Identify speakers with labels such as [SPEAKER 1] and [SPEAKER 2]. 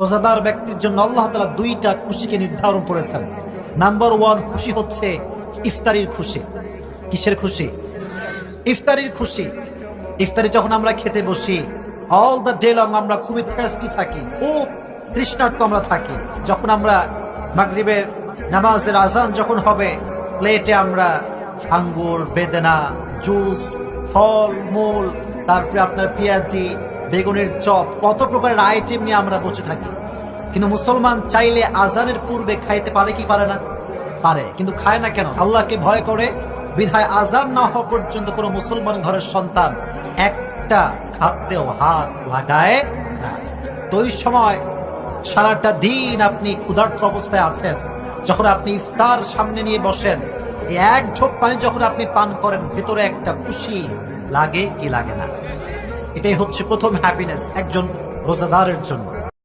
[SPEAKER 1] রোজাদার ব্যক্তির জন্য আল্লাহ তাআলা দুইটা খুশিকে নির্ধারণ করেছেন। নাম্বার 1 খুশি হচ্ছে ইফতারির খুশি। কিসের খুশি? ইফতারির খুশি। ইফতারি যখন আমরা খেতে বসি, অল দ্য ডে লং আমরা খুবই থ্রাস্টি থাকি, খুব তৃষ্ণার্ত আমরা থাকি। যখন আমরা মাগরিবের নামাজের আজান যখন হবে, প্লেটে আমরা আঙ্গুর, বেদেনা, জুস, ফল মূল, তারপরে আপনার পেঁয়াজি, বেগুনের চপ, কত প্রকারের আইটেম নিয়ে আমরা বসে থাকি। কিন্তু মুসলমান চাইলে আজানের পূর্বে খাইতে পারে কি পারে না? পারে, কিন্তু খায় না কেন? আল্লাহকে ভয় করে। বিধায় আজান না হওয়া পর্যন্ত কোনো মুসলমান ঘরের সন্তান একটা খাদ্যেও হাত লাগায় না। তো ওই সময় সারাটা দিন আপনি ক্ষুধার্ত অবস্থায় আছেন, যখন আপনি ইফতার সামনে নিয়ে বসেন, এই এক ঢোক পানি যখন আপনি পান করেন, ভেতরে একটা খুশি লাগে কি লাগে না? এটাই হচ্ছে প্রথম হ্যাপিনেস একজন রোজাদারের জন্য।